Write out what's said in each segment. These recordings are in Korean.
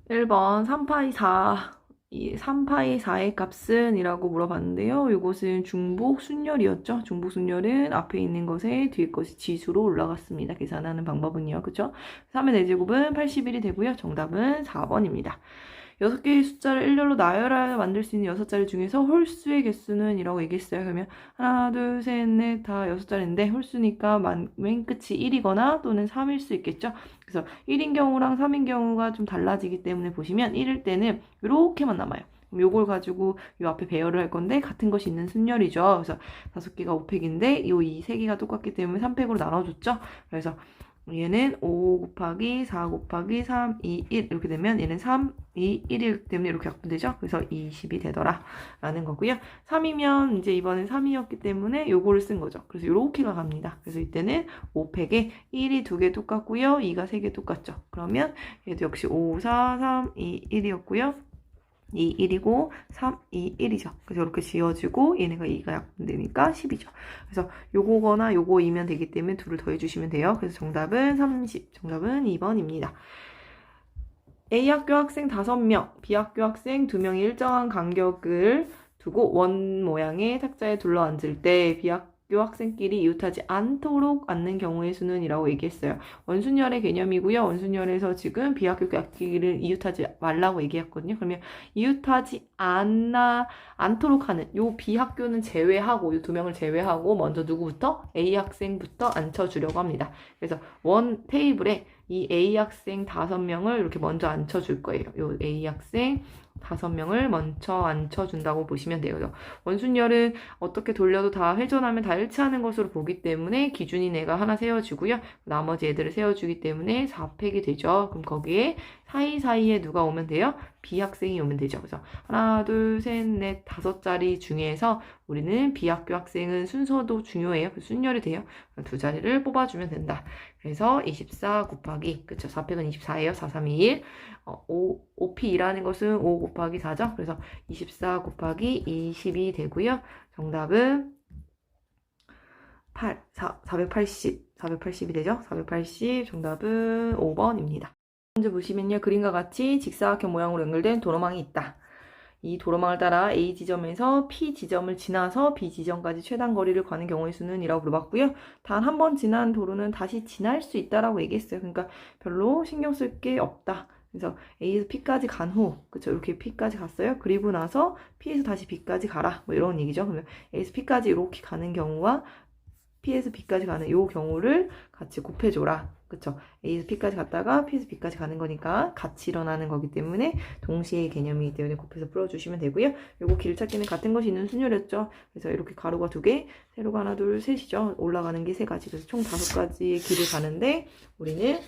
1번 3파이 4, 이 3파이 4의 값은? 이라고 물어봤는데요. 이것은 중복 순열이었죠. 중복 순열은 앞에 있는 것에 뒤에 것이 지수로 올라갔습니다. 계산하는 방법은요. 그쵸? 3의 4제곱은 81이 되고요. 정답은 4번입니다. 6개의 숫자를 일렬로 나열하여 만들 수 있는 6자리 중에서 홀수의 개수는? 이라고 얘기했어요. 그러면 하나, 둘, 셋, 넷, 다 6자리인데 홀수니까 맨 끝이 1이거나 또는 3일 수 있겠죠. 그래서 1인 경우랑 3인 경우가 좀 달라지기 때문에 보시면 1일 때는 이렇게만 남아요. 그럼 요걸 가지고 요 앞에 배열을 할 건데 같은 것이 있는 순열이죠. 그래서 5개가 5팩인데 요 이 3개가 똑같기 때문에 3팩으로 나눠줬죠. 그래서 얘는 5 곱하기 4 곱하기 3, 2, 1 이렇게 되면 얘는 3, 2, 1이기 때문에 이렇게 약분되죠. 그래서 20이 되더라 라는 거고요. 3이면 이제 이번엔 3이었기 때문에 요거를 쓴 거죠. 그래서 이렇게가 갑니다. 그래서 이때는 5팩에 1이 2개 똑같고요. 2가 3개 똑같죠. 그러면 얘도 역시 5, 4, 3, 2, 1이었고요. 2, 1이고 3, 2, 1이죠. 그래서 이렇게 지어지고 얘네가 2가 약분되니까 10이죠. 그래서 요거거나 요거이면 되기 때문에 둘을 더해주시면 돼요. 그래서 정답은 30, 정답은 2번입니다. A학교 학생 5명, B학교 학생 2명이 일정한 간격을 두고 원 모양의 탁자에 둘러앉을 때 B학교 학생끼리 이웃하지 않도록 앉는 경우의 수는? 이라고 얘기했어요. 원순열의 개념이고요. 원순열에서 지금 B학교 학생끼리를 이웃하지 말라고 얘기했거든요. 그러면 이웃하지 않도록 하는 요 B학교는 제외하고 요 2명을 제외하고 먼저 누구부터? A 학생부터 앉혀주려고 합니다. 그래서 원 테이블에 이 A 학생 5명을 이렇게 먼저 앉혀줄 거예요. 요 A 학생 5명을 먼저 앉혀준다고 보시면 돼요. 원순열은 어떻게 돌려도 다 회전하면 다 일치하는 것으로 보기 때문에 기준인 애가 하나 세워주고요. 나머지 애들을 세워주기 때문에 4팩이 되죠. 그럼 거기에 사이사이에 누가 오면 돼요? B 학생이 오면 되죠. 그래서 하나, 둘, 셋, 넷, 5자리 중에서 우리는 B학교 학생은 순서도 중요해요. 순열이 돼요. 2자리를 뽑아주면 된다. 그래서 24 곱하기, 그쵸? 4팩은 24예요. 4, 3, 2, 1. 5P라는 것은 5 곱하기 4죠. 그래서 24 곱하기 20이 되고요. 정답은 480이 되죠. 480, 정답은 5번입니다. 먼저 보시면요. 그림과 같이 직사각형 모양으로 연결된 도로망이 있다. 이 도로망을 따라 A 지점에서 P 지점을 지나서 B 지점까지 최단 거리를 가는 경우의 수는? 이라고 물어봤고요. 단 한 번 지난 도로는 다시 지날 수 있다라고 얘기했어요. 그러니까 별로 신경 쓸 게 없다. 그래서 A에서 P까지 간 후, 그쵸? 이렇게 P까지 갔어요. 그리고 나서 P에서 다시 B까지 가라. 뭐 이런 얘기죠. 그러면 A에서 P까지 이렇게 가는 경우와 P에서 B까지 가는 요 경우를 같이 곱해줘라. 그쵸? A에서 P까지 갔다가 P에서 B까지 가는 거니까 같이 일어나는 거기 때문에 동시의 개념이기 때문에 곱해서 풀어주시면 되고요. 요거 길찾기는 같은 것이 있는 순열이었죠. 그래서 이렇게 가로가 2개, 세로가 하나, 둘, 셋이죠. 올라가는 게 3가지. 그래서 총 5가지의 길을 가는데 우리는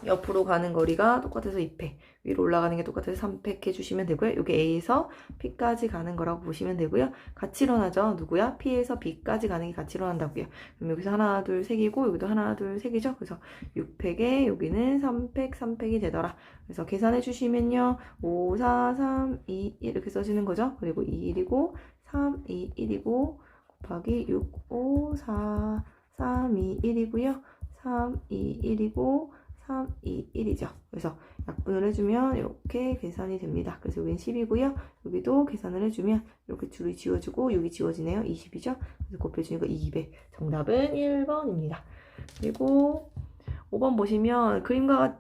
옆으로 가는 거리가 똑같아서 2팩, 위로 올라가는 게 똑같아서 3팩 해주시면 되고요. 이게 A에서 P까지 가는 거라고 보시면 되고요. 같이 일어나죠. 누구야? P에서 B까지 가는 게 같이 일어난다고요. 그럼 여기서 하나, 둘, 3개고 여기도 하나, 둘, 3개죠. 그래서 6팩에 여기는 3팩, 3팩이 되더라. 그래서 계산해 주시면요. 5, 4, 3, 2, 1 이렇게 써지는 거죠. 그리고 2, 1이고 3, 2, 1이고 곱하기 6, 5, 4, 3, 2, 1이고요. 3, 2, 1이고 3, 2, 1이죠. 그래서 약분을 해주면 이렇게 계산이 됩니다. 그래서 여기는 10이고요. 여기도 계산을 해주면 이렇게 줄이 지워지고 6이 지워지네요. 20이죠. 그래서 곱해주니까 200. 정답은 1번입니다. 그리고 5번 보시면 그림과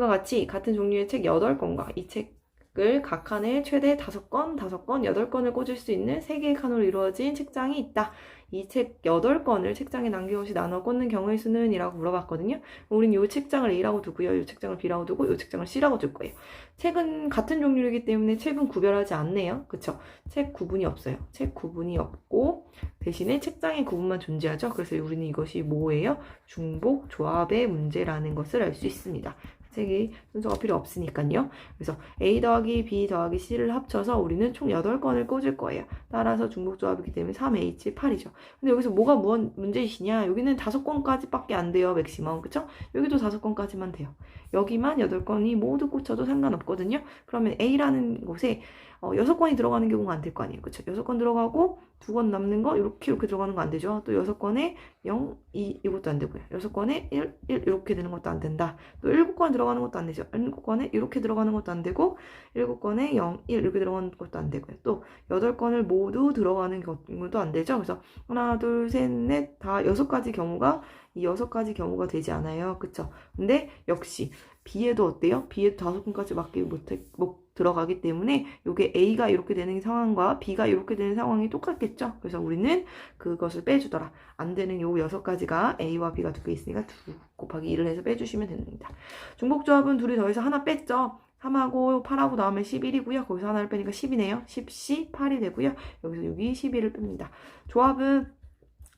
같이 같은 종류의 책 8권과 이 책을 각 칸에 최대 5권, 8권을 꽂을 수 있는 3개의 칸으로 이루어진 책장이 있다. 이 책 8권을 책장에 남김없이 나눠 꽂는 경우의 수는? 이라고 물어봤거든요. 우린 이 책장을 A라고 두고요. 이 책장을 B라고 두고 이 책장을 C라고 둘 거예요. 책은 같은 종류이기 때문에 책은 구별하지 않네요. 그쵸? 책 구분이 없어요. 책 구분이 없고 대신에 책장의 구분만 존재하죠. 그래서 우리는 이것이 뭐예요? 중복 조합의 문제라는 것을 알 수 있습니다. 책이 순서가 필요 없으니까요. 그래서 A 더하기 B 더하기 C를 합쳐서 우리는 총 8권을 꽂을 거예요. 따라서 중복조합이기 때문에 3H 8이죠. 근데 여기서 뭐가 문제이시냐? 여기는 5권까지 밖에 안 돼요. 맥시멈. 그쵸? 여기도 5권까지만 돼요. 여기만 8권이 모두 꽂혀도 상관없거든요. 그러면 A라는 곳에 6권이 들어가는 경우가 안 될 거 아니에요. 그쵸? 6권 들어가고 2권 남는 거 이렇게 들어가는 거 안 되죠. 또 6권에 0, 2 이것도 안 되고요. 6권에 1 이렇게 되는 것도 안 된다. 또 7권 들어가는 들어가는 것도 안 되죠. 7건에 이렇게 들어가는 것도 안 되고 7건에 0, 1 이렇게 들어가는 것도 안 되고요. 또 8건을 모두 들어가는 경우도 안 되죠. 그래서 하나, 둘, 셋, 넷, 다 6가지 경우가 이 6가지 경우가 되지 않아요. 그쵸? 근데 역시 B에도 어때요? B에도 5건까지 맞게 못 들어가기 때문에 이게 A가 이렇게 되는 상황과 B가 이렇게 되는 상황이 똑같겠죠? 그래서 우리는 그것을 빼주더라. 안 되는 요 6가지가 A와 B가 두 개 있으니까 2 곱하기 2를 해서 빼주시면 됩니다. 중복조합은 둘이 더해서 하나 뺐죠? 3하고 8하고 나오면 11이고요. 거기서 하나를 빼니까 10이네요. 10, 10, 8이 되고요. 여기서 여기 11을 뺍니다. 조합은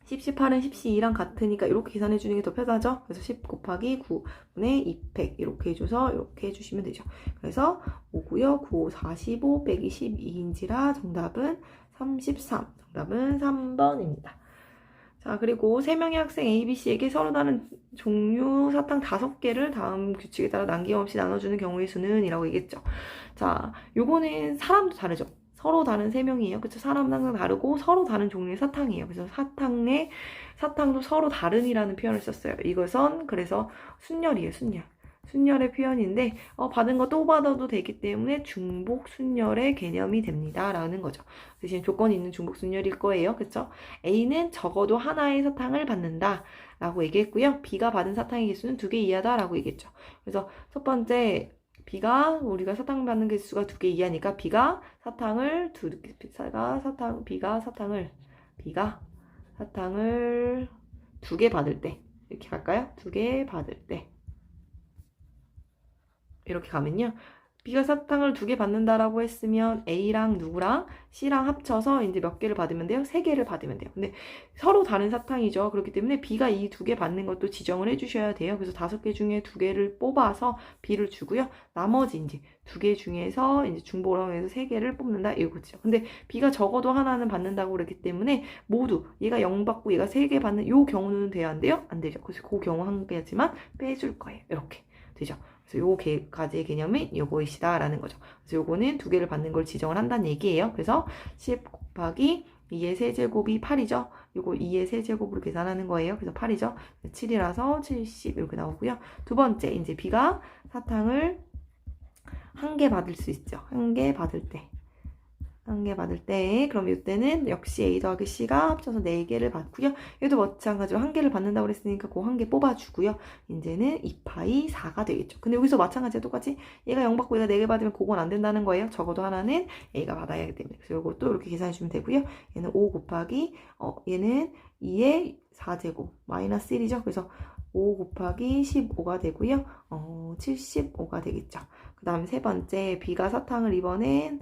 10, 18은 10, 2랑 같으니까 이렇게 계산해 주는 게 더 편하죠. 그래서 10 곱하기 9분의 200 이렇게 해줘서 이렇게 해주시면 되죠. 그래서 5고요. 9, 5, 45 빼기 12인지라 정답은 33. 정답은 3번입니다. 자, 그리고 3명의 학생 A, B, C에게 서로 다른 종류 사탕 5개를 다음 규칙에 따라 남김없이 나눠주는 경우의 수는 이라고 얘기했죠. 자, 요거는 사람도 다르죠. 서로 다른 3명이에요. 그쵸? 사람은 항상 다르고 서로 다른 종류의 사탕이에요. 그래서 사탕도 서로 다른이라는 표현을 썼어요. 이것은 그래서 순열이에요. 순열의 표현인데 받은 거 또 받아도 되기 때문에 중복 순열의 개념이 됩니다. 라는 거죠. 대신 조건이 있는 중복 순열일 거예요. 그쵸? A는 적어도 하나의 사탕을 받는다. 라고 얘기했고요. B가 받은 사탕의 개수는 2개 이하다. 라고 얘기했죠. 그래서 첫 번째 B가 우리가 사탕 받는 개수가 2개 이하니까 B가 사탕을 2개 받을 때 이렇게 갈까요? 2개 받을 때 이렇게 가면요. B가 사탕을 2개 받는다라고 했으면 A랑 누구랑 C랑 합쳐서 이제 몇 개를 받으면 돼요? 3개를 받으면 돼요. 근데 서로 다른 사탕이죠. 그렇기 때문에 B가 이 2개 받는 것도 지정을 해주셔야 돼요. 그래서 5개 중에 2개를 뽑아서 B를 주고요. 나머지 이제 2개 중에서 이제 중복으로 해서 3개를 뽑는다 이거죠. 근데 B가 적어도 하나는 받는다고 그랬기 때문에 모두 얘가 0 받고 얘가 3개 받는 요 경우는 돼야 안 돼요? 안 되죠. 그래서 그 경우 한 개지만 빼줄 거예요. 이렇게 되죠. 그래서 요 가지의 개념이 요것이다 라는 거죠. 그래서 요거는 2개를 받는 걸 지정을 한다는 얘기예요. 그래서 10 곱하기 2의 세제곱이 8이죠. 요거 2의 세제곱으로 계산하는 거예요. 그래서 8이죠. 7이라서 70 이렇게 나오고요. 두 번째 이제 B가 사탕을 1개 받을 수 있죠. 1개 받을 때. 그럼 이때는 역시 A 더하기 C가 합쳐서 4개를 받고요. 얘도 마찬가지로 1개를 받는다고 그랬으니까 그 1개 뽑아주고요. 이제는 2파이 4가 되겠죠. 근데 여기서 마찬가지로 똑같이 얘가 0 받고 얘가 4개 받으면 그건 안 된다는 거예요. 적어도 하나는 A가 받아야 하기 때문에. 그래서 이것도 이렇게 계산해 주면 되고요. 얘는 5 곱하기 얘는 2의 4제곱 마이너스 1이죠. 그래서 5 곱하기 15가 되고요. 75가 되겠죠. 그 다음 세 번째 B가 사탕을 이번엔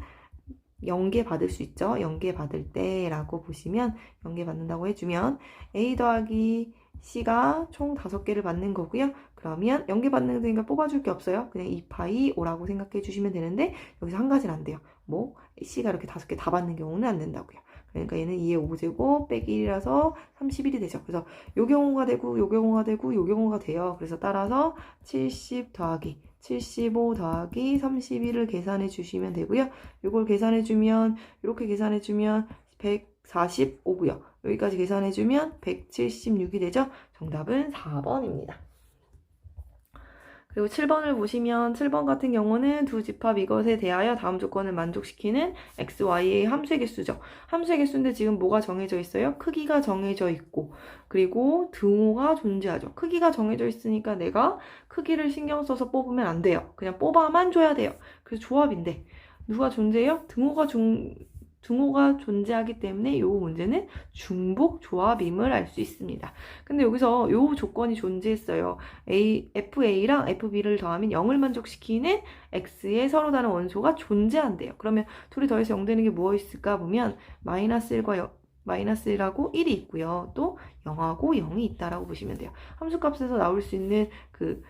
0개 받을 수 있죠. 0개 받을 때 라고 보시면 0개 받는다고 해주면 A 더하기 C가 총 5개를 받는 거고요. 그러면 0개 받는 거니까 뽑아줄 게 없어요. 그냥 2파이 5라고 생각해 주시면 되는데 여기서 한 가지는 안 돼요. 뭐 C가 이렇게 5개 다 받는 경우는 안 된다고요. 그러니까 얘는 2의 5제곱 빼기 1이라서 31이 되죠. 그래서 요 경우가 되고 요 경우가 되고 요 경우가 돼요. 그래서 따라서 70 더하기 75 더하기 31을 계산해 주시면 되고요. 이걸 계산해 주면 이렇게 계산해 주면 145고요. 여기까지 계산해 주면 176이 되죠. 정답은 4번입니다. 그리고 7번을 보시면 7번 같은 경우는 두 집합 이것에 대하여 다음 조건을 만족시키는 x, y의 함수의 개수죠. 함수의 개수인데 지금 뭐가 정해져 있어요? 크기가 정해져 있고 그리고 등호가 존재하죠. 크기가 정해져 있으니까 내가 크기를 신경 써서 뽑으면 안 돼요. 그냥 뽑아만 줘야 돼요. 그래서 조합인데 누가 존재해요? 등호가 존재하기 때문에 이 문제는 중복 조합임을 알 수 있습니다. 근데 여기서 이 조건이 존재했어요. FA랑 FB를 더하면 0을 만족시키는 X의 서로 다른 원소가 존재한대요. 그러면 둘이 더해서 0 되는 게 무엇이 있을까 보면 마이너스 1하고 1이 있고요. 또 0하고 0이 있다라고 보시면 돼요. 함수값에서 나올 수 있는 그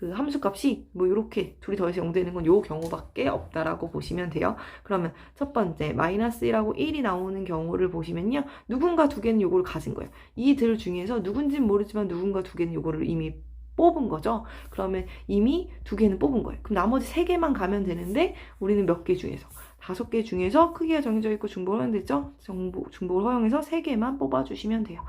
함수값이 뭐 이렇게 둘이 더해서 0 되는 건 요 경우밖에 없다라고 보시면 돼요. 그러면 첫 번째 마이너스 1하고 1이 나오는 경우를 보시면요. 누군가 2개는 요거를 가진 거예요. 이들 중에서 누군지는 모르지만 누군가 2개는 요거를 이미 뽑은 거죠. 그러면 이미 2개는 뽑은 거예요. 그럼 나머지 3개만 가면 되는데 우리는 몇 개 중에서 5개 중에서 크기가 정해져 있고 중복을 허용됐죠? 중복을 허용해서 3개만 뽑아주시면 돼요.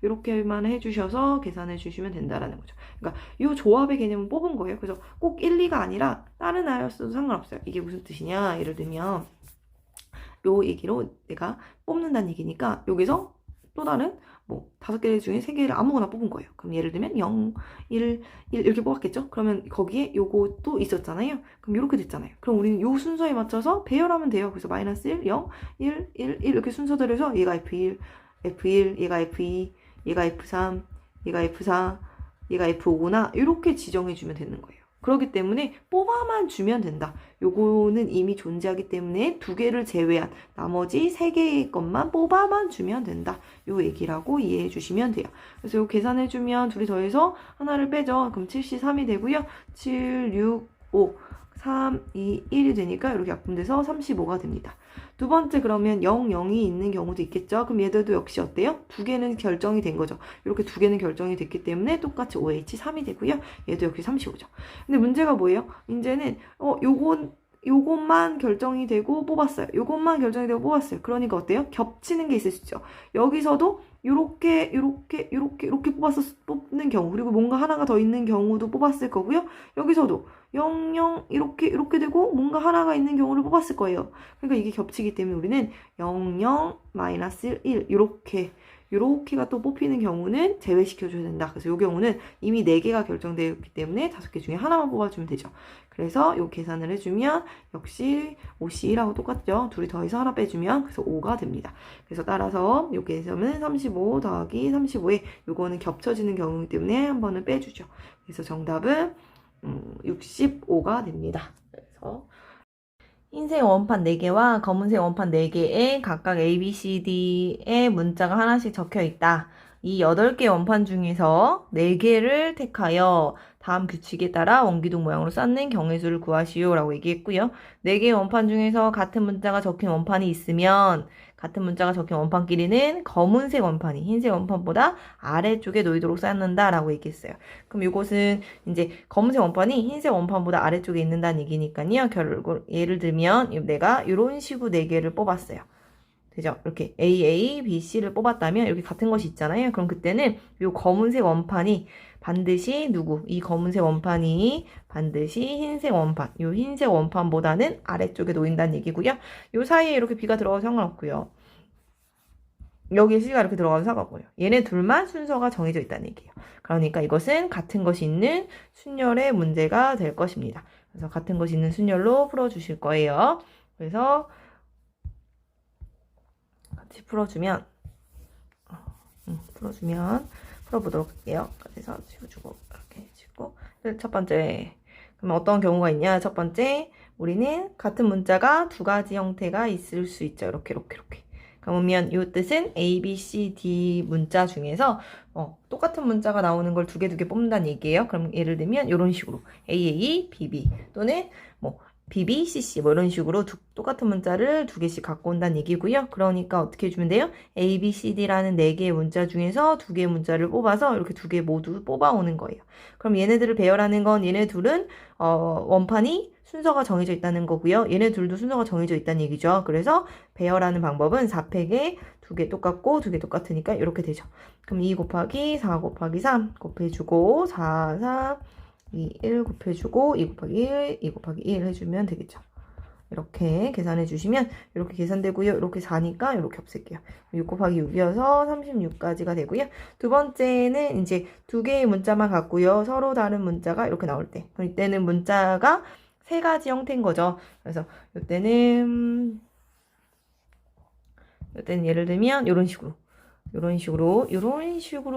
이렇게만 해주셔서 계산해 주시면 된다라는 거죠. 그러니까 이 조합의 개념은 뽑은 거예요. 그래서 꼭 1, 2가 아니라 다른 아였어도 상관없어요. 이게 무슨 뜻이냐? 예를 들면 요 얘기로 내가 뽑는다는 얘기니까 여기서 또 다른 뭐 5개 중에 3개를 아무거나 뽑은 거예요. 그럼 예를 들면 0, 1, 1 이렇게 뽑았겠죠? 그러면 거기에 요것도 있었잖아요. 그럼 이렇게 됐잖아요. 그럼 우리는 요 순서에 맞춰서 배열하면 돼요. 그래서 마이너스 1, 0, 1, 1, 1 이렇게 순서대로 해서 얘가 F1, F1, 얘가 F2, 얘가 F3, 얘가 F4, 얘가 F5구나 이렇게 지정해주면 되는 거예요. 그렇기 때문에 뽑아만 주면 된다. 요거는 이미 존재하기 때문에 2개를 제외한 나머지 3개의 것만 뽑아만 주면 된다. 요 얘기라고 이해해 주시면 돼요. 그래서 요 계산해 주면 둘이 더해서 하나를 빼죠. 그럼 73이 되고요. 7, 6, 5, 3, 2, 1이 되니까 이렇게 약분돼서 35가 됩니다. 두 번째 그러면 0, 0이 있는 경우도 있겠죠. 그럼 얘들도 역시 어때요? 2개는 결정이 된 거죠. 이렇게 2개는 결정이 됐기 때문에 똑같이 OH3이 되고요. 얘도 역시 35죠. 근데 문제가 뭐예요? 이제는 요것만 결정이 되고 뽑았어요. 요것만 결정이 되고 뽑았어요. 그러니까 어때요? 겹치는 게 있을 수 있죠. 여기서도 요렇게 뽑는 경우, 그리고 뭔가 하나가 더 있는 경우도 뽑았을 거고요. 여기서도 0, 0 이렇게 되고 뭔가 하나가 있는 경우를 뽑았을 거예요. 그러니까 이게 겹치기 때문에 우리는 0, 0, 마이너스 1 요렇게가 또 뽑히는 경우는 제외시켜줘야 된다. 그래서 이 경우는 이미 4개가 결정되어 있기 때문에 5개 중에 하나만 뽑아주면 되죠. 그래서 이 계산을 해주면 역시 OC1하고 똑같죠. 둘이 더해서 하나 빼주면 그래서 5가 됩니다. 그래서 따라서 여기에서는 35 더하기 35에 요거는 겹쳐지는 경우이기 때문에 한 번은 빼주죠. 그래서 정답은 65가 됩니다. 그래서 흰색 원판 4개와 검은색 원판 4개에 각각 A, B, C, D의 문자가 하나씩 적혀 있다. 이 8개 원판 중에서 4개를 택하여 다음 규칙에 따라 원기둥 모양으로 쌓는 경우의 수를 구하시오 라고 얘기했고요. 4개의 원판 중에서 같은 문자가 적힌 원판이 있으면 같은 문자가 적힌 원판끼리는 검은색 원판이 흰색 원판보다 아래쪽에 놓이도록 쌓는다 라고 얘기했어요. 그럼 이것은 이제 검은색 원판이 흰색 원판보다 아래쪽에 있는다는 얘기니까요. 결국 예를 들면 내가 이런 식으로 4개를 뽑았어요. 되죠? 이렇게 A, B, C를 뽑았다면 이렇게 같은 것이 있잖아요. 그럼 그때는 이 검은색 원판이 반드시 이 검은색 원판이 반드시 흰색 원판, 이 흰색 원판보다는 아래쪽에 놓인다는 얘기고요. 이 사이에 이렇게 B가 들어가도 상관없고요. 여기에 C가 이렇게 들어가도 상관없고요. 얘네 둘만 순서가 정해져 있다는 얘기예요. 그러니까 이것은 같은 것이 있는 순열의 문제가 될 것입니다. 그래서 같은 것이 있는 순열로 풀어주실 거예요. 그래서 같이 풀어주면 풀어보도록 할게요. 그래서 지워주고 이렇게 지우고 첫 번째 그러면 어떤 경우가 있냐? 첫 번째 우리는 같은 문자가 2가지 형태가 있을 수 있죠. 이렇게 그러면 이 뜻은 A, B, C, D 문자 중에서 똑같은 문자가 나오는 걸 2개 뽑는다는 얘기예요. 그럼 예를 들면 이런 식으로 AA, BB 또는 뭐 BB, CC 뭐 이런 식으로 똑같은 문자를 2개씩 갖고 온다는 얘기고요. 그러니까 어떻게 해주면 돼요? A, B, C, D라는 4개의 문자 중에서 2개의 문자를 뽑아서 이렇게 2개 모두 뽑아오는 거예요. 그럼 얘네들을 배열하는 건 얘네 둘은 원판이 순서가 정해져 있다는 거고요. 얘네 둘도 순서가 정해져 있다는 얘기죠. 그래서 배열하는 방법은 4팩에 2개 똑같고 2개 똑같으니까 이렇게 되죠. 그럼 2 곱하기 4 곱하기 3 곱해주고 4, 3, 2, 1 곱해주고 2 곱하기 1, 2 곱하기 1 해주면 되겠죠. 이렇게 계산해 주시면 이렇게 계산되고요. 이렇게 4니까 이렇게 없앨게요. 6 곱하기 6이어서 36까지가 되고요. 두 번째는 이제 2개의 문자만 갖고요. 서로 다른 문자가 이렇게 나올 때. 그럼 이때는 문자가 3가지 형태인 거죠. 그래서 이때는 예를 들면 이런 식으로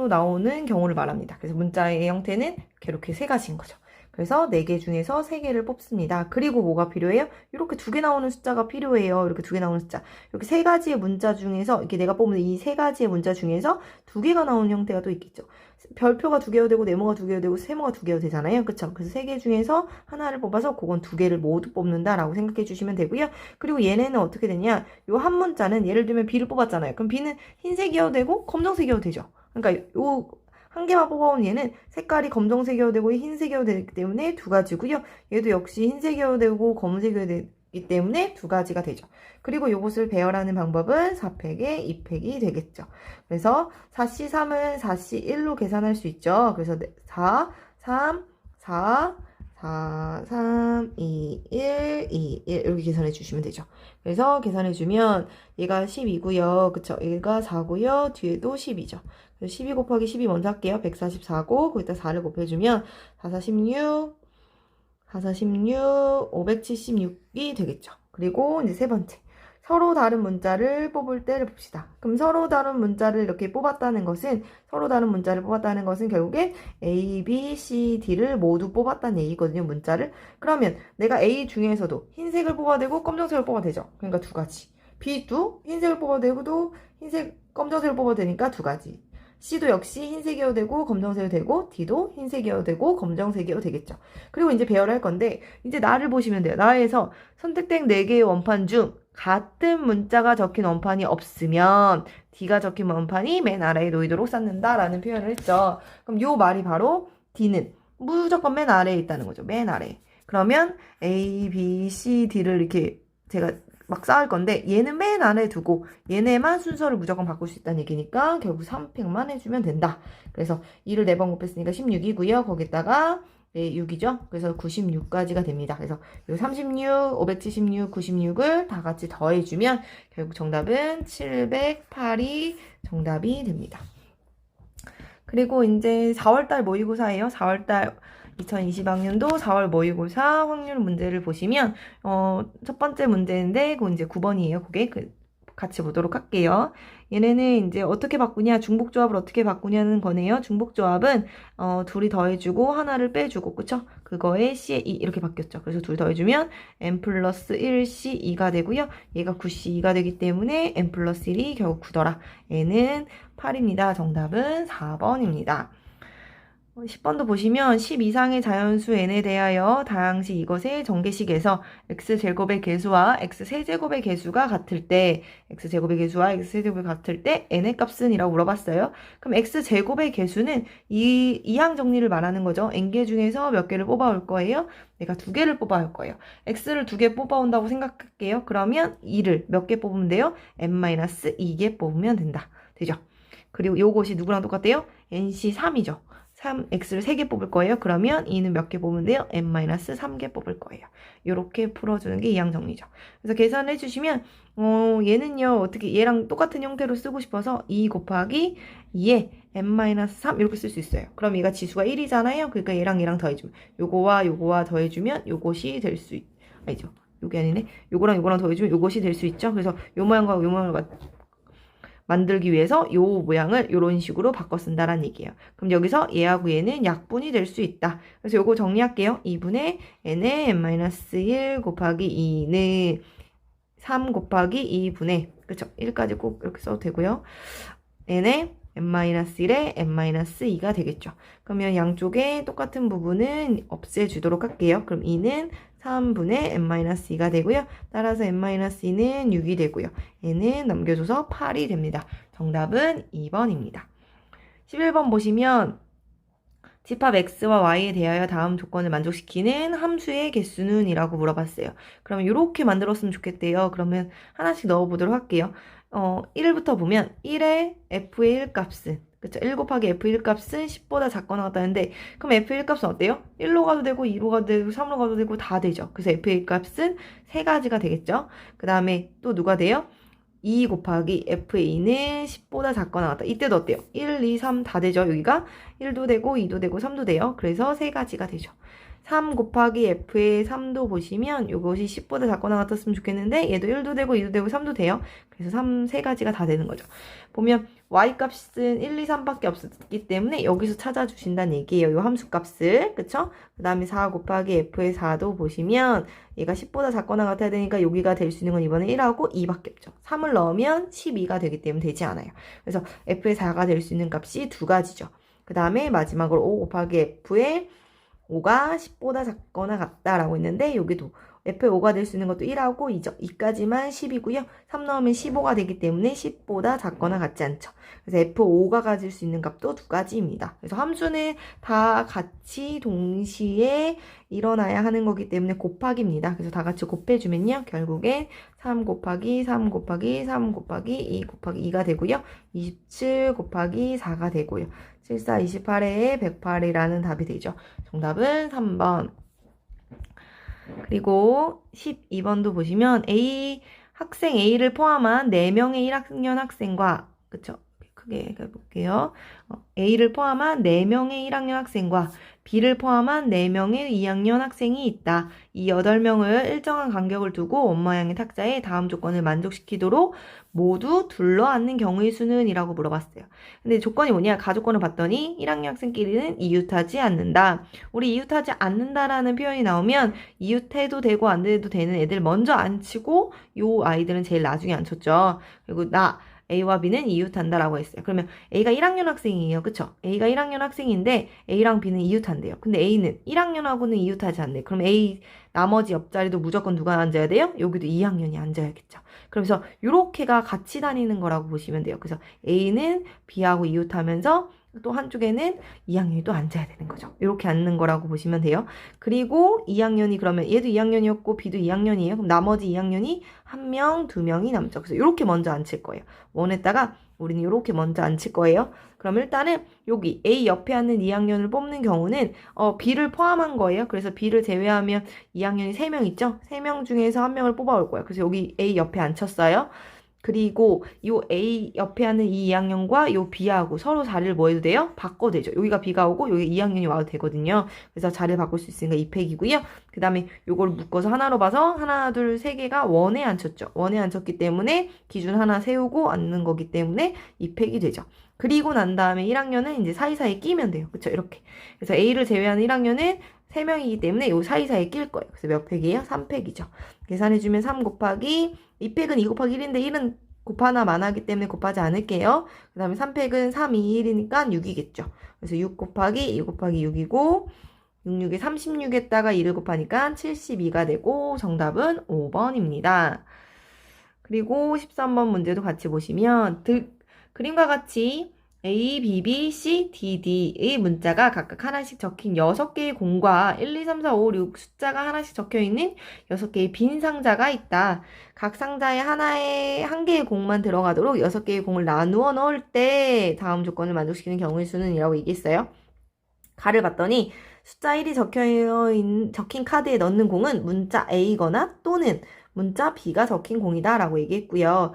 나오는 경우를 말합니다. 그래서 문자의 형태는 이렇게 3가지인 거죠. 그래서 4개 중에서 3개를 뽑습니다. 그리고 뭐가 필요해요? 이렇게 2개 나오는 숫자가 필요해요. 이렇게 2개 나오는 숫자. 이렇게 3가지의 문자 중에서, 이렇게 내가 뽑는 이 3가지의 문자 중에서 2개가 나오는 형태가 또 있겠죠. 별표가 2개가 되고, 네모가 2개가 되고, 세모가 2개가 되잖아요. 그쵸? 그래서 3개 중에서 하나를 뽑아서 그건 2개를 모두 뽑는다라고 생각해 주시면 되고요. 그리고 얘네는 어떻게 되냐? 요 한 문자는 예를 들면 B를 뽑았잖아요. 그럼 B는 흰색이어도 되고, 검정색이어도 되죠. 그러니까 요 한 개만 뽑아온 얘는 색깔이 검정색이어야 되고 흰색이어야 되기 때문에 두 가지고요. 얘도 역시 흰색이어야 되고 검은색이어야 되기 때문에 두 가지가 되죠. 그리고 이것을 배열하는 방법은 4팩에 2팩이 되겠죠. 그래서 4C3은 4C1로 계산할 수 있죠. 그래서 4, 3, 4, 4, 3, 2, 1, 2, 1 이렇게 계산해 주시면 되죠. 그래서 계산해 주면 얘가 10이고요. 그쵸? 얘가 4고요. 뒤에도 10이죠. 12 곱하기 12 먼저 할게요. 144고 거기다 4를 곱해주면 4, 4, 16, 4, 4, 16, 576이 되겠죠. 그리고 이제 세 번째. 서로 다른 문자를 뽑을 때를 봅시다. 그럼 서로 다른 문자를 이렇게 뽑았다는 것은 결국에 A, B, C, D를 모두 뽑았다는 얘기거든요. 문자를. 그러면 내가 A 중에서도 흰색을 뽑아야 되고 검정색을 뽑아야 되죠. 그러니까 두 가지. B도 흰색을 뽑아야 되고 검정색을 뽑아야 되니까 두 가지. C도 역시 흰색이어야 되고 검정색이 되고 D도 흰색이어야 되고 검정색이어야 되겠죠. 그리고 이제 배열을 할 건데 이제 나를 보시면 돼요. 나에서 선택된 4개의 원판 중 같은 문자가 적힌 원판이 없으면 D가 적힌 원판이 맨 아래에 놓이도록 쌓는다라는 표현을 했죠. 그럼 요 말이 바로 D는 무조건 맨 아래에 있다는 거죠. 맨 아래에. 그러면 A, B, C, D를 이렇게 제가 막 쌓을 건데 얘는 맨 아래에 두고 얘네만 순서를 무조건 바꿀 수 있다는 얘기니까 결국 3팩만 해주면 된다. 그래서 2를 4번 곱했으니까 16이고요. 거기다가 6이죠. 그래서 96까지가 됩니다. 그래서 36, 576, 96을 다 같이 더해주면 결국 정답은 708이 정답이 됩니다. 그리고 이제 4월달 모의고사예요. 4월달 2020학년도 4월 모의고사 확률 문제를 보시면 첫 번째 문제인데 그거 이제 9번이에요. 그게 같이 보도록 할게요. 얘네는 이제 어떻게 바꾸냐, 중복조합을 어떻게 바꾸냐는 거네요. 중복조합은 둘이 더해주고 하나를 빼주고, 그쵸? 그거에 C에 2 이렇게 바뀌었죠. 그래서 둘 더해주면 n 플러스 1C2가 되고요. 얘가 9C2가 되기 때문에 n 플러스 1이 결국 9더라. n은 8입니다. 정답은 4번입니다. 10번도 보시면 10 이상의 자연수 n에 대하여 다항식 이것의 전개식에서 x제곱의 개수와 x세제곱의 개수가 같을 때 n의 값은 이라고 물어봤어요. 그럼 x제곱의 개수는 이항 정리를 말하는 거죠. n개 중에서 몇 개를 뽑아올 거예요? 내가 2개를 뽑아올 거예요. x를 2개 뽑아온다고 생각할게요. 그러면 2를 몇 개 뽑으면 돼요? n-2개 뽑으면 된다. 되죠? 그리고 요것이 누구랑 똑같대요? nC 3이죠. x를 3개 뽑을 거예요. 그러면 2는 몇 개 뽑으면 돼요? n-3개 뽑을 거예요. 이렇게 풀어주는 게 이항 정리죠. 그래서 계산을 해주시면 얘는요 어떻게 얘랑 똑같은 형태로 쓰고 싶어서 2 곱하기 2에 n-3 이렇게 쓸 수 있어요. 그럼 얘가 지수가 1이잖아요. 그러니까 얘랑 더해주면 요거와 더해주면 요것이 될 수 아니죠. 요게 아니네. 요거랑 더해주면 요것이 될 수 있죠. 그래서 요 모양과 요 모양을 만들기 위해서 요 모양을 이런 식으로 바꿔 쓴다라는 얘기예요. 그럼 여기서 얘하고 얘는 약분이 될 수 있다. 그래서 요거 정리할게요. 2분의 n의 n-1 곱하기 2는 3 곱하기 2분의 그쵸? 1까지 꼭 이렇게 써도 되고요. n의 n-1에 n-2가 되겠죠. 그러면 양쪽에 똑같은 부분은 없애주도록 할게요. 그럼 2는 3분의 n-2가 되고요. 따라서 n-2는 6이 되고요. n은 넘겨줘서 8이 됩니다. 정답은 2번입니다. 11번 보시면 집합 x와 y에 대하여 다음 조건을 만족시키는 함수의 개수는 이라고 물어봤어요. 그러면 이렇게 만들었으면 좋겠대요. 그러면 하나씩 넣어보도록 할게요. 1부터 보면 1의 f의 1 값은 그쵸? 1 곱하기 f1 값은 10보다 작거나 같다는데 그럼 f1 값은 어때요? 1로 가도 되고 2로 가도 되고 3로 가도 되고 다 되죠. 그래서 f1 값은 3가지가 되겠죠. 그 다음에 또 누가 돼요? 2 곱하기 f2는 10보다 작거나 같다. 이때도 어때요? 1, 2, 3 다 되죠. 여기가 1도 되고 2도 되고 3도 돼요. 그래서 3가지가 되죠. 3 곱하기 f의 3도 보시면 이것이 10보다 작거나 같았으면 좋겠는데 얘도 1도 되고 2도 되고 3도 돼요. 그래서 3가지가 다 되는 거죠. 보면 y값은 1, 2, 3밖에 없었기 때문에 여기서 찾아주신다는 얘기예요. 이 함수값을. 그쵸? 그 다음에 4 곱하기 f의 4도 보시면 얘가 10보다 작거나 같아야 되니까 여기가 될 수 있는 건 이번에 1하고 2밖에 없죠. 3을 넣으면 12가 되기 때문에 되지 않아요. 그래서 f의 4가 될 수 있는 값이 2가지죠. 그 다음에 마지막으로 5 곱하기 f의 5가 10보다 작거나 같다라고 했는데 여기도 F5가 될 수 있는 것도 1하고 2죠. 2까지만 10이고요. 3 넣으면 15가 되기 때문에 10보다 작거나 같지 않죠. 그래서 F5가 가질 수 있는 값도 두 가지입니다. 그래서 함수는 다 같이 동시에 일어나야 하는 거기 때문에 곱하기입니다. 그래서 다 같이 곱해주면요. 결국엔 3 곱하기 3 곱하기 3 곱하기 2 곱하기 2가 되고요. 27 곱하기 4가 되고요. 74, 28에 108이라는 답이 되죠. 정답은 3번. 그리고 12번도 보시면 학생 A를 포함한 4명의 1학년 학생과 그쵸? 크게 해볼게요. A를 포함한 4명의 1학년 학생과 B를 포함한 4명의 2학년 학생이 있다. 이 8명을 일정한 간격을 두고 원모양의 탁자에 다음 조건을 만족시키도록 모두 둘러앉는 경우의 수는? 이라고 물어봤어요. 근데 조건이 뭐냐? 가조건을 봤더니 1학년 학생끼리는 이웃하지 않는다. 우리 이웃하지 않는다라는 표현이 나오면 이웃해도 되고 안 돼도 되는 애들 먼저 앉히고 요 아이들은 제일 나중에 앉혔죠. 그리고 A와 B는 이웃한다라고 했어요. 그러면 A가 1학년 학생이에요. 그쵸? A가 1학년 학생인데 A랑 B는 이웃한대요. 근데 A는 1학년하고는 이웃하지 않네. 그럼 A 나머지 옆자리도 무조건 누가 앉아야 돼요? 여기도 2학년이 앉아야겠죠. 그래서 요렇게가 같이 다니는 거라고 보시면 돼요. 그래서 A는 B하고 이웃하면서 또 한쪽에는 2학년이 또 앉아야 되는 거죠. 이렇게 앉는 거라고 보시면 돼요. 그리고 2학년이 그러면 얘도 2학년이었고 B도 2학년이에요. 그럼 나머지 2학년이 1명, 2명이 남죠. 그래서 이렇게 먼저 앉힐 거예요. 원에다가 우리는 이렇게 먼저 앉힐 거예요. 그럼 일단은 여기 A 옆에 앉는 2학년을 뽑는 경우는 B를 포함한 거예요. 그래서 B를 제외하면 2학년이 3명 있죠? 3명 중에서 1명을 뽑아올 거예요. 그래서 여기 A 옆에 앉혔어요. 그리고 요 A 옆에 하는 이 2학년과 요 B하고 서로 자리를 뭐 해도 돼요? 바꿔도 되죠. 여기가 B가 오고 여기 2학년이 와도 되거든요. 그래서 자리를 바꿀 수 있으니까 2팩이고요. 그 다음에 요걸 묶어서 하나로 봐서 하나, 둘, 세 개가 원에 앉혔죠. 원에 앉혔기 때문에 기준 하나 세우고 앉는 거기 때문에 2팩이 되죠. 그리고 난 다음에 1학년은 이제 사이사이에 끼면 돼요. 그쵸? 이렇게. 그래서 A를 제외하는 1학년은 3명이기 때문에 요 사이사이에 낄 거예요. 그래서 몇 팩이에요? 3팩이죠. 계산해주면 3 곱하기 2팩은 2 곱하기 1인데 1은 곱하나만 하기 때문에 곱하지 않을게요. 그 다음에 3팩은 3, 2, 1이니까 6이겠죠. 그래서 6 곱하기 2 곱하기 6이고 6, 6에 36에다가 2를 곱하니까 72가 되고 정답은 5번입니다. 그리고 13번 문제도 같이 보시면 그림과 같이 A, B, B, C, D, D의 문자가 각각 하나씩 적힌 6개의 공과 1, 2, 3, 4, 5, 6 숫자가 하나씩 적혀있는 6개의 빈 상자가 있다. 각 상자에 한 개의 공만 들어가도록 6개의 공을 나누어 넣을 때 다음 조건을 만족시키는 경우의 수는? 이라고 얘기했어요. 가를 봤더니 숫자 1이 적힌 카드에 넣는 공은 문자 A거나 또는 문자 B가 적힌 공이다 라고 얘기했고요.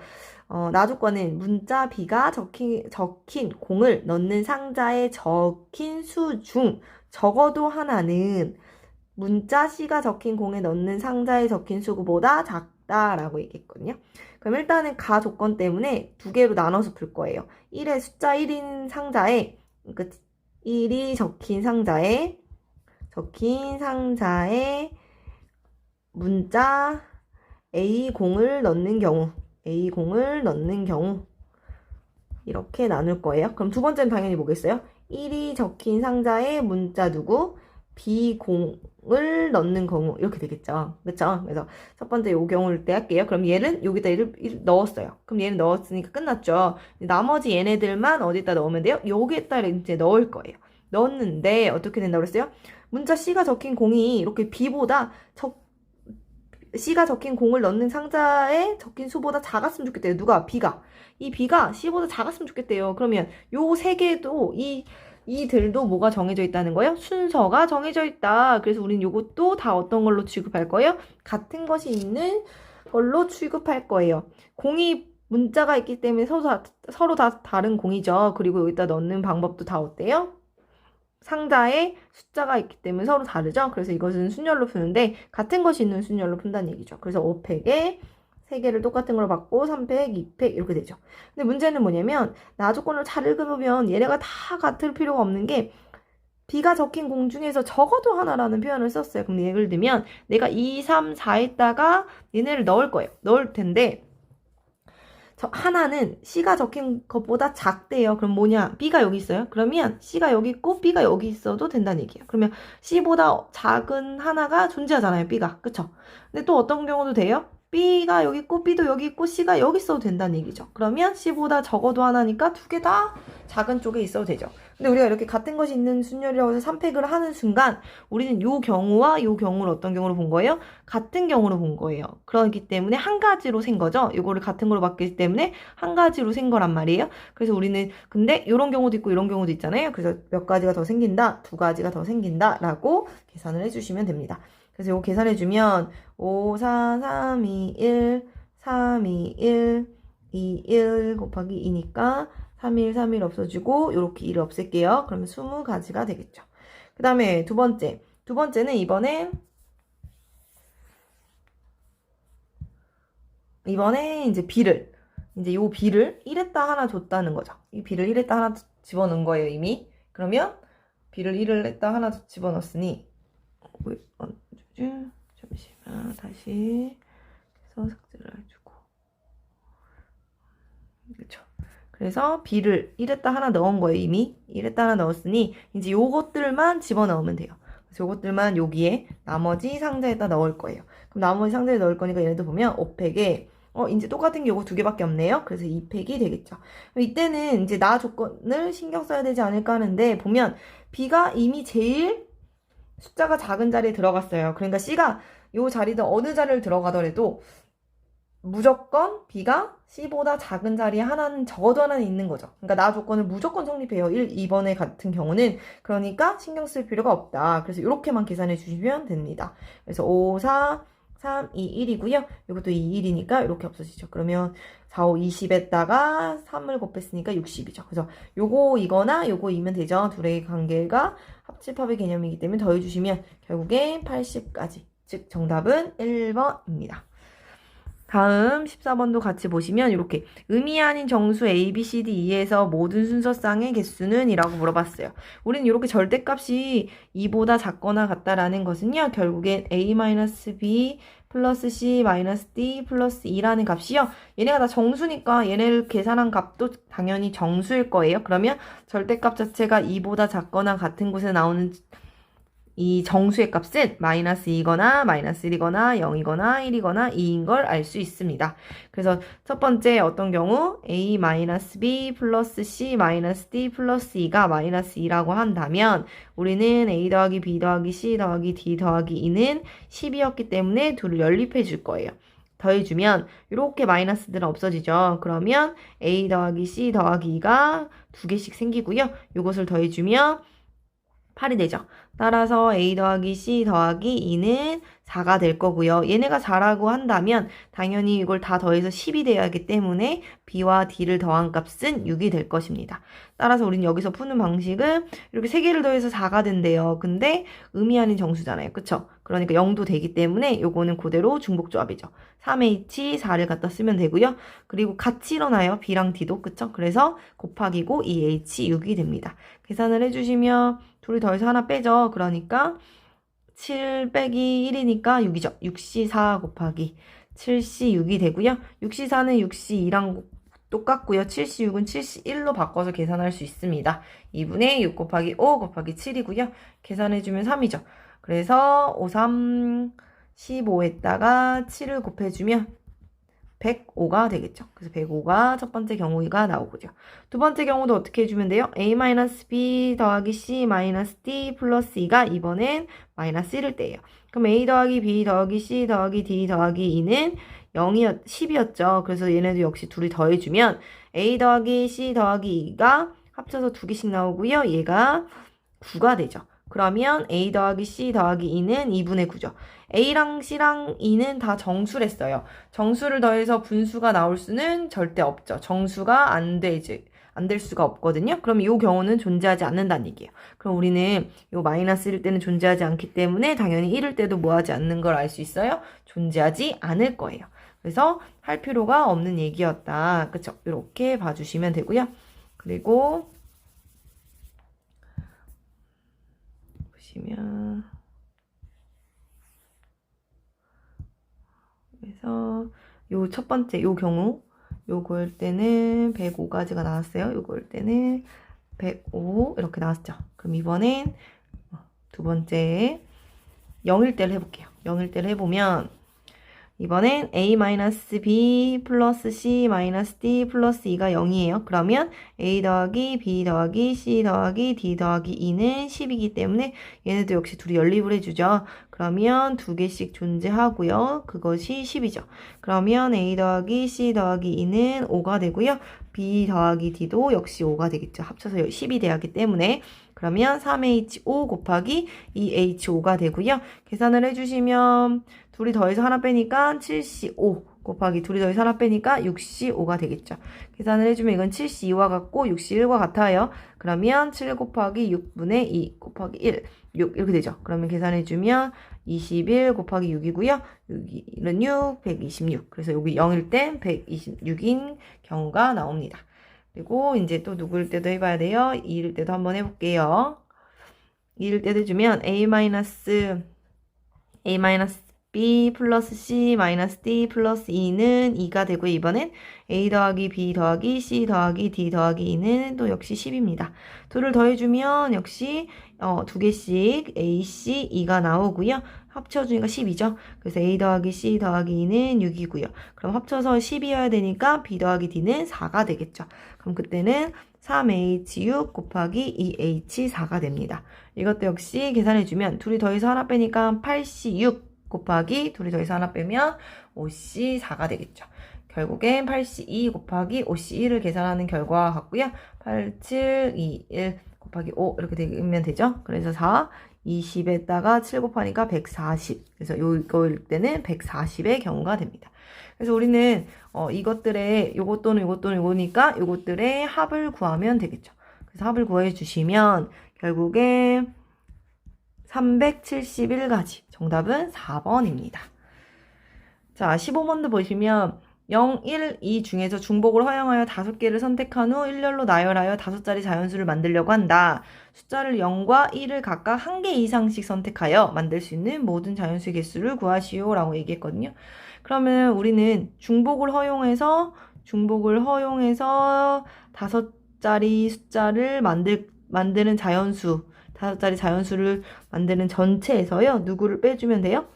나조건은 문자 B가 적힌 공을 넣는 상자에 적힌 수 중 적어도 하나는 문자 C가 적힌 공에 넣는 상자에 적힌 수보다 작다라고 얘기했거든요. 그럼 일단은 가 조건 때문에 두 개로 나눠서 풀 거예요. 1의 숫자 1인 상자에, 그러니까 1이 적힌 상자에 문자 A 공을 넣는 경우 이렇게 나눌 거예요. 그럼 두 번째는 당연히 뭐겠어요? 1이 적힌 상자에 문자 누구? B 공을 넣는 경우 이렇게 되겠죠. 그렇죠? 그래서 첫 번째 요 경우를 때 할게요. 그럼 얘는 여기다 1을 넣었어요. 그럼 얘는 넣었으니까 끝났죠. 나머지 얘네들만 어디다 넣으면 돼요? 여기에다 이제 넣을 거예요. 넣었는데 어떻게 된다고 그랬어요? 문자 C가 적힌 공이 이렇게 B보다 C가 적힌 공을 넣는 상자에 적힌 수보다 작았으면 좋겠대요. 누가? B가. 이 B가 C보다 작았으면 좋겠대요. 그러면 요 세 개도 이들도 뭐가 정해져 있다는 거예요? 순서가 정해져 있다. 그래서 우린 요것도 다 어떤 걸로 취급할 거예요? 같은 것이 있는 걸로 취급할 거예요. 공이 문자가 있기 때문에 서로 다 다른 공이죠. 그리고 여기다 넣는 방법도 다 어때요? 상자에 숫자가 있기 때문에 서로 다르죠. 그래서 이것은 순열로 푸는데 같은 것이 있는 순열로 푼다는 얘기죠. 그래서 5팩에 3개를 똑같은 걸로 받고 3팩, 2팩 이렇게 되죠. 근데 문제는 뭐냐면 나조건을 잘 읽으면 얘네가 다 같을 필요가 없는 게 B가 적힌 공 중에서 적어도 하나라는 표현을 썼어요. 그럼 예를 들면 내가 2, 3, 4에다가 얘네를 넣을 거예요. 넣을 텐데 하나는 C가 적힌 것보다 작대요. 그럼 뭐냐? B가 여기 있어요. 그러면 C가 여기 있고 B가 여기 있어도 된다는 얘기예요. 그러면 C보다 작은 하나가 존재하잖아요. B가. 그쵸? 근데 또 어떤 경우도 돼요? B가 여기 있고 B도 여기 있고 C가 여기 있어도 된다는 얘기죠. 그러면 C보다 적어도 하나니까 두 개 다 작은 쪽에 있어도 되죠. 근데 우리가 이렇게 같은 것이 있는 순열이라고 해서 3팩을 하는 순간 우리는 요 경우와 요 경우를 어떤 경우로 본 거예요? 같은 경우로 본 거예요. 그렇기 때문에 한 가지로 센 거죠. 요거를 같은 걸로 봤기 때문에 한 가지로 센 거란 말이에요. 그래서 우리는 근데 이런 경우도 있고 이런 경우도 있잖아요. 그래서 몇 가지가 더 생긴다, 두 가지가 더 생긴다 라고 계산을 해주시면 됩니다. 그래서 요거 계산해주면 5, 4, 3, 2, 1, 3, 2, 1, 2, 1 곱하기 2니까 3, 1, 3, 1 없어지고 요렇게 1을 없앨게요. 그러면 20가지가 되겠죠. 그 다음에 두 번째는 이번에 이제 B를 이제 요 B를 1에다 하나 줬다는 거죠. 이 B를 1에다 하나 집어넣은 거예요, 이미. 그러면 B를 1에다 하나 집어넣었으니 잠시만 다시 해서 삭제를 해주고 그렇죠. 그래서 B를 1에다 하나 넣은 거예요, 이미. 1에다 하나 넣었으니 이제 요것들만 집어넣으면 돼요. 그래서 요것들만 여기에 나머지 상자에다 넣을 거예요. 그럼 나머지 상자에 넣을 거니까 얘네도 보면 5팩에 이제 똑같은 게 요거 두 개밖에 없네요. 그래서 2팩이 되겠죠. 이때는 이제 나 조건을 신경 써야 되지 않을까 하는데 보면 B가 이미 제일 숫자가 작은 자리에 들어갔어요. 그러니까 C가 요 자리든 어느 자리를 들어가더라도 무조건 B가 C보다 작은 자리에 하나는 적어도 하나는 있는 거죠. 그러니까 나 조건을 무조건 성립해요. 2번에 같은 경우는. 그러니까 신경 쓸 필요가 없다. 그래서 이렇게만 계산해 주시면 됩니다. 그래서 5, 4, 3, 2, 1이고요. 이것도 2, 1이니까 이렇게 없어지죠. 그러면 4, 5, 20에다가 3을 곱했으니까 60이죠. 그래서 요거 이거나 요거 이면 되죠. 둘의 관계가 합집합의 개념이기 때문에 더해주시면 결국에 80까지. 즉 정답은 1번입니다. 다음 14번도 같이 보시면 이렇게 의미 아닌 정수 A, B, C, D, E에서 모든 순서쌍의 개수는? 이라고 물어봤어요. 우리는 이렇게 절대값이 2보다 작거나 같다라는 것은요. 결국엔 A-B 플러스 C 마이너스 D 플러스 2라는 값이요. 얘네가 다 정수니까 얘네를 계산한 값도 당연히 정수일 거예요. 그러면 절대값 자체가 2보다 작거나 같은 곳에 나오는 이 정수의 값은 마이너스 2거나 마이너스 1이거나 0이거나 1이거나 2인 걸 알 수 있습니다. 그래서 첫 번째 어떤 경우 A 마이너스 B 플러스 C 마이너스 D 플러스 2가 마이너스 2라고 한다면 우리는 A 더하기 B 더하기 C 더하기 D 더하기 2는 10이었기 때문에 둘을 연립해 줄 거예요. 더해주면 이렇게 마이너스들은 없어지죠. 그러면 A 더하기 C 더하기 2가 두 개씩 생기고요. 이것을 더해주면 8이 되죠. 따라서 A 더하기 C 더하기 2는 4가 될 거고요. 얘네가 4라고 한다면 당연히 이걸 다 더해서 10이 돼야 하기 때문에 B와 D를 더한 값은 6이 될 것입니다. 따라서 우리는 여기서 푸는 방식은 이렇게 3개를 더해서 4가 된대요. 근데 의미 아닌 정수잖아요. 그쵸? 그러니까 0도 되기 때문에 요거는 그대로 중복조합이죠. 3H 4를 갖다 쓰면 되고요. 그리고 같이 일어나요. B랑 D도. 그쵸? 그래서 곱하기고 2H 6이 됩니다. 계산을 해주시면 둘이 더해서 하나 빼죠. 그러니까 7 빼기 1이니까 6이죠. 6C4 곱하기 7C6이 되고요. 6C4는 6C2랑 똑같고요. 7C6은 7C1로 바꿔서 계산할 수 있습니다. 2분의 6 곱하기 5 곱하기 7이고요. 계산해주면 3이죠. 그래서 5, 3, 15에다가 7을 곱해주면 105가 되겠죠. 그래서 105가 첫 번째 경우가 나오고요. 두 번째 경우도 어떻게 해주면 돼요? A-B 더하기 C-D 플러스 2가 이번엔 마이너스 1을 떼요. 그럼 A 더하기 B 더하기 C 더하기 D 더하기 2는 10이었죠. 그래서 얘네도 역시 둘이 더해주면 A 더하기 C 더하기 2가 합쳐서 두 개씩 나오고요. 얘가 9가 되죠. 그러면 A 더하기 C 더하기 2는 2분의 9죠. A랑 C랑 2는 다 정수랬어요. 정수를 더해서 분수가 나올 수는 절대 없죠. 정수가 안 될 수가 없거든요. 그럼 이 경우는 존재하지 않는다는 얘기예요. 그럼 우리는 이 마이너스 1일 때는 존재하지 않기 때문에 당연히 1일 때도 뭐 하지 않는 걸 알 수 있어요? 존재하지 않을 거예요. 그래서 할 필요가 없는 얘기였다. 그쵸? 이렇게 봐주시면 되고요. 그리고 보시면 그래서 요 첫 번째 요 경우 요거일 때는 105까지가 나왔어요. 요거일 때는 105 이렇게 나왔죠. 그럼 이번엔 두 번째 0일 때를 해볼게요. 0일 때를 해보면 이번엔 a-b 플러스 c 마이너스 d 플러스 2가 0이에요. 그러면 a 더하기 b 더하기 c 더하기 d 더하기 2는 10이기 때문에 얘네도 역시 둘이 연립을 해주죠. 그러면 두 개씩 존재하고요. 그것이 10이죠. 그러면 a 더하기 c 더하기 2는 5가 되고요. b 더하기 d도 역시 5가 되겠죠. 합쳐서 10이 돼야 하기 때문에 그러면 3h5 곱하기 2h5가 되고요. 계산을 해주시면 둘이 더해서 하나 빼니까 7c5 곱하기 둘이 더해서 하나 빼니까 6c5가 되겠죠. 계산을 해주면 이건 7c2와 같고 6c1과 같아요. 그러면 7 곱하기 6분의 2 곱하기 1, 6 이렇게 되죠. 그러면 계산해주면 21 곱하기 6이고요. 6은 6, 126. 그래서 여기 0일 땐 126인 경우가 나옵니다. 그리고 이제 또 누구일 때도 해봐야 돼요. 2일 때도 한번 해볼게요. 2일 때도 해주면 a-b 플러스 c 마이너스 d 플러스 2는 2가 되고 이번엔 a 더하기 b 더하기 c 더하기 d 더하기 2는 또 역시 10입니다. 둘을 더해주면 역시 두 개씩 a, c, 2가 나오고요. 합쳐주니까 10이죠. 그래서 a 더하기 c 더하기 2는 6이고요. 그럼 합쳐서 10이어야 되니까 b 더하기 d는 4가 되겠죠. 그럼 그때는 3h6 곱하기 2h4가 됩니다. 이것도 역시 계산해주면 둘이 더해서 하나 빼니까 8c6 곱하기 둘이 더해서 하나 빼면 5c4가 되겠죠. 결국엔 8c2 곱하기 5c1을 계산하는 결과와 같고요. 8, 7, 2, 1 곱하기 5 이렇게 되면 되죠. 그래서 4, 20에다가 7 곱하니까 140. 그래서 이거일 때는 140의 경우가 됩니다. 그래서 우리는 이것들의 요것 또는 요것 또는 요거니까 요것들의 합을 구하면 되겠죠. 그래서 합을 구해 주시면 결국에 371가지. 정답은 4번입니다. 자, 15번도 보시면 0, 1, 2 중에서 중복을 허용하여 5개를 선택한 후 일렬로 나열하여 5자리 자연수를 만들려고 한다. 숫자를 0과 1을 각각 1개 이상씩 선택하여 만들 수 있는 모든 자연수의 개수를 구하시오 라고 얘기했거든요. 그러면 우리는 중복을 허용해서 5자리 숫자를 만드는 자연수 5자리 자연수를 만드는 전체에서요. 누구를 빼주면 돼요?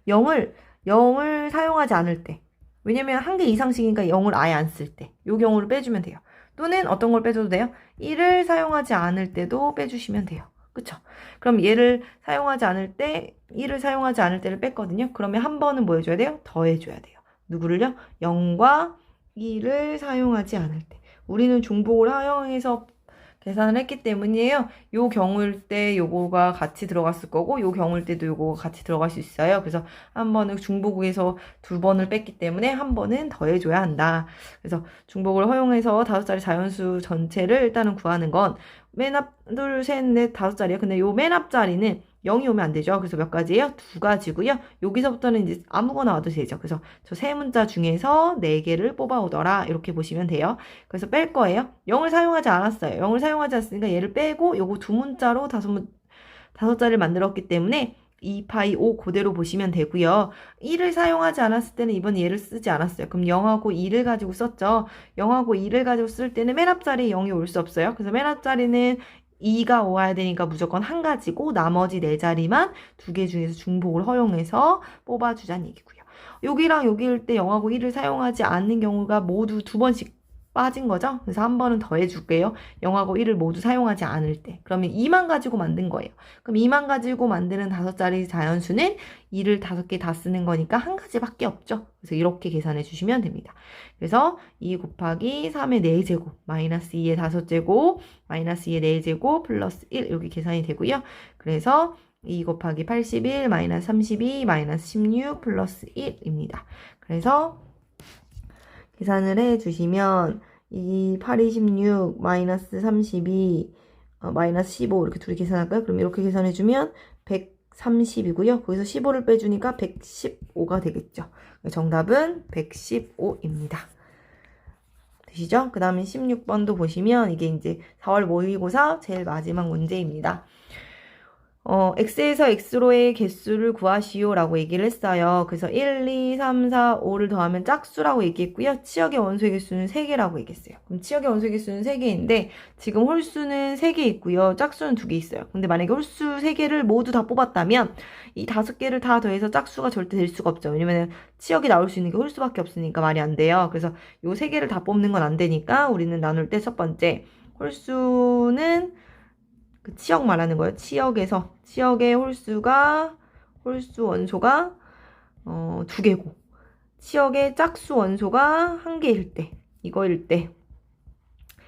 0을 사용하지 않을 때. 왜냐면 1개 이상씩이니까 0을 아예 안 쓸 때. 요 경우를 빼주면 돼요. 또는 어떤 걸 빼줘도 돼요? 1을 사용하지 않을 때도 빼주시면 돼요. 그쵸? 그럼 얘를 사용하지 않을 때, 1을 사용하지 않을 때를 뺐거든요. 그러면 한 번은 뭐 해줘야 돼요? 더해줘야 돼요. 누구를요? 0과 1을 사용하지 않을 때. 우리는 중복을 허용해서 계산을 했기 때문이에요. 요 경우일 때 요거가 같이 들어갔을 거고 요 경우일 때도 요거가 같이 들어갈 수 있어요. 그래서 한 번은 중복에서 2번을 뺐기 때문에 한 번은 더해줘야 한다. 그래서 중복을 허용해서 5자리 자연수 전체를 일단은 구하는 건 맨 앞, 둘, 셋, 넷, 5자리예요. 근데 요 맨 앞자리는 0이 오면 안 되죠. 그래서 몇 가지예요? 2가지고요. 여기서부터는 이제 아무거나 와도 되죠. 그래서 저 세 문자 중에서 4개를 뽑아오더라. 이렇게 보시면 돼요. 그래서 뺄 거예요. 0을 사용하지 않았어요. 0을 사용하지 않았으니까 얘를 빼고 요거 두 문자로 5자리를 만들었기 때문에 2파이 5 그대로 보시면 되고요. 1을 사용하지 않았을 때는 이번 얘를 쓰지 않았어요. 그럼 0하고 2를 가지고 썼죠. 0하고 2를 가지고 쓸 때는 맨 앞자리에 0이 올 수 없어요. 그래서 맨 앞자리는 2가 와야 되니까 무조건 한 가지고 나머지 4자리만 2개 중에서 중복을 허용해서 뽑아주자는 얘기고요. 여기랑 여기일 때 0하고 1을 사용하지 않는 경우가 모두 2번씩 빠진 거죠. 그래서 한 번은 더 해줄게요. 0하고 1을 모두 사용하지 않을 때. 그러면 2만 가지고 만든 거예요. 그럼 2만 가지고 만드는 5자리 자연수는 2를 5개 다 쓰는 거니까 한 가지밖에 없죠. 그래서 이렇게 계산해 주시면 됩니다. 그래서 2 곱하기 3의 4제곱, 마이너스 2의 5제곱, 마이너스 2의 4제곱, 플러스 1 여기 계산이 되고요. 그래서 2 곱하기 81, 마이너스 32, 마이너스 16, 플러스 1입니다. 그래서 계산을 해주시면 8, 26, 마이너스 32, 마이너스 15 이렇게 둘이 계산할까요? 그럼 이렇게 계산해주면 130이고요. 거기서 15를 빼주니까 115가 되겠죠. 정답은 115입니다. 되시죠? 그 다음에 16번도 보시면 이게 이제 4월 모의고사 제일 마지막 문제입니다. x에서 x로의 개수를 구하시오 라고 얘기를 했어요. 그래서 1, 2, 3, 4, 5를 더하면 짝수라고 얘기했고요. 치역의 원소의 개수는 3개라고 얘기했어요. 그럼 치역의 원소의 개수는 3개인데 지금 홀수는 3개 있고요. 짝수는 2개 있어요. 근데 만약에 홀수 3개를 모두 다 뽑았다면 이 5개를 다 더해서 짝수가 절대 될 수가 없죠. 왜냐면 치역이 나올 수 있는 게 홀수밖에 없으니까 말이 안 돼요. 그래서 요 3개를 다 뽑는 건 안 되니까 우리는 나눌 때 첫 번째 홀수는 그 치역 말하는 거예요. 치역의 홀수 원소가 2개고 치역의 짝수 원소가 1개일 때 이거일 때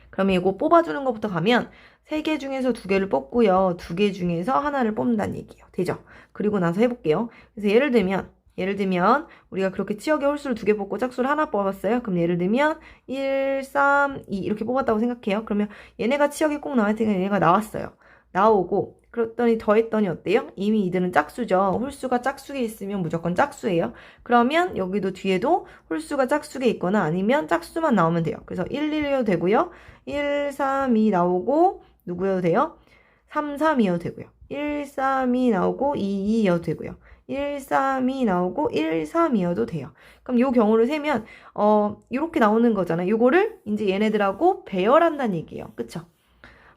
그러면 이거 뽑아주는 것부터 가면 3개 중에서 2개를 뽑고요. 2개 중에서 하나를 뽑는다는 얘기예요. 되죠? 그리고 나서 해볼게요. 그래서 예를 들면 우리가 그렇게 치역의 홀수를 2개 뽑고 짝수를 하나 뽑았어요. 그럼 예를 들면 1, 3, 2 이렇게 뽑았다고 생각해요. 그러면 얘네가 치역이 꼭 나와야 되니까 얘네가 나왔어요. 나오고 그랬더니 더했더니 어때요? 이미 이들은 짝수죠. 홀수가 짝수에 있으면 무조건 짝수예요. 그러면 여기도 뒤에도 홀수가 짝수에 있거나 아니면 짝수만 나오면 돼요. 그래서 1, 1이어도 되고요. 1, 3, 2 나오고 누구여도 돼요? 3, 3이어도 되고요. 1, 3, 2 나오고 2, 2이어도 되고요. 1, 3, 2 나오고 1, 3이어도 돼요. 그럼 요 경우를 세면 이렇게 나오는 거잖아요. 요거를 이제 얘네들하고 배열한다는 얘기예요. 그쵸?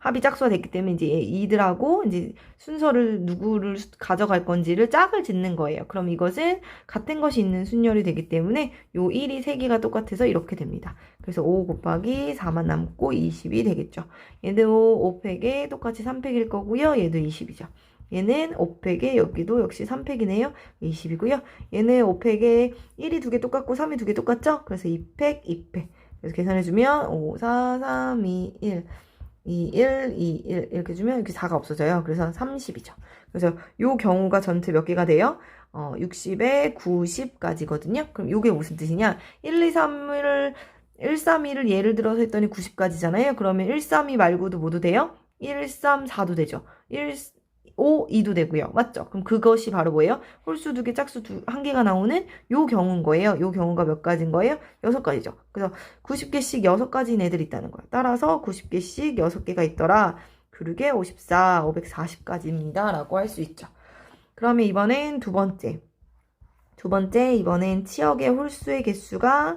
합이 짝수가 됐기 때문에 이제 이들하고 이제 순서를 누구를 가져갈 건지를 짝을 짓는 거예요. 그럼 이것은 같은 것이 있는 순열이 되기 때문에 요 1이 3개가 똑같아서 이렇게 됩니다. 그래서 5 곱하기 4만 남고 20이 되겠죠. 얘도 5팩에 똑같이 3팩일 거고요. 얘도 20이죠. 얘는 5팩에 여기도 역시 3팩이네요. 20이고요. 얘는 5팩에 1이 2개 똑같고 3이 2개 똑같죠? 그래서 2팩, 2팩. 그래서 계산해주면 5, 4, 3, 2, 1. 2, 1, 2, 1 이렇게 주면 이렇게 4가 없어져요. 그래서 30이죠. 그래서 요 경우가 전체 몇 개가 돼요? 60에 90까지거든요. 그럼 요게 무슨 뜻이냐? 1, 2, 3을 1, 3, 2를 예를 들어서 했더니 90까지잖아요. 그러면 1, 3, 2 말고도 뭐도 돼요? 1, 3, 4도 되죠. 1, 5, 2도 되고요. 맞죠? 그럼 그것이 바로 뭐예요? 홀수 2개, 짝수 1개가 나오는 요 경우인 거예요. 요 경우가 몇 가지인 거예요? 6가지죠. 그래서 90개씩 6가지인 애들이 있다는 거예요. 따라서 90개씩 6개가 있더라. 그러게 54, 540까지입니다. 라고 할 수 있죠. 그러면 이번엔 두 번째, 이번엔 치역의 홀수의 개수가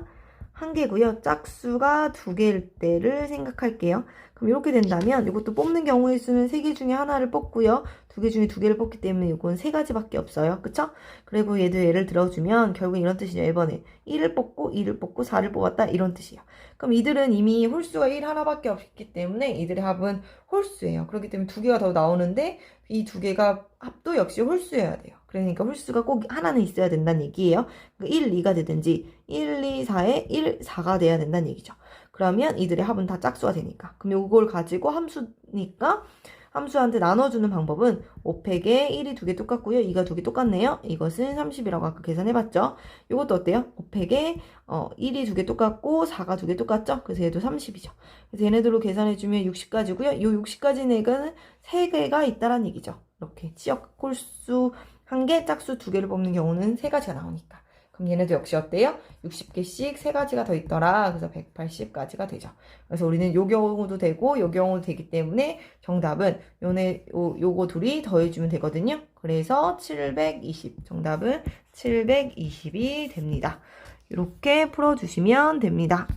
1개고요. 짝수가 2개일 때를 생각할게요. 그럼 이렇게 된다면 이것도 뽑는 경우의 수는 3개 중에 하나를 뽑고요. 2개 중에 2개를 뽑기 때문에 이건 3가지밖에 없어요. 그쵸? 그리고 얘도 예를 들어주면 결국 이런 뜻이죠. 1번에 1을 뽑고 2를 뽑고 4를 뽑았다 이런 뜻이에요. 그럼 이들은 이미 홀수가 1 하나밖에 없기 때문에 이들의 합은 홀수예요. 그렇기 때문에 2개가 더 나오는데 이 2개가 합도 역시 홀수여야 돼요. 그러니까 홀수가 꼭 하나는 있어야 된다는 얘기예요. 1, 2가 되든지 1, 2, 4에 1, 4가 돼야 된다는 얘기죠. 그러면 이들의 합은 다 짝수가 되니까. 그럼 이걸 가지고 함수니까 함수한테 나눠주는 방법은 5팩에 1이 2개 똑같고요. 2가 2개 똑같네요. 이것은 30이라고 아까 계산해봤죠. 이것도 어때요? 5팩에 1이 2개 똑같고 4가 2개 똑같죠? 그래서 얘도 30이죠. 그래서 얘네들로 계산해주면 60까지고요. 이 60까지 내가는 3개가 있다는 얘기죠. 이렇게 치역 홀수 1개, 짝수 2개를 뽑는 경우는 3가지가 나오니까. 그럼 얘네도 역시 어때요? 60개씩 3가지가 더 있더라. 그래서 180까지가 되죠. 그래서 우리는 요 경우도 되고 요 경우도 되기 때문에 정답은 요거 둘이 더해주면 되거든요. 그래서 720. 정답은 720이 됩니다. 이렇게 풀어주시면 됩니다.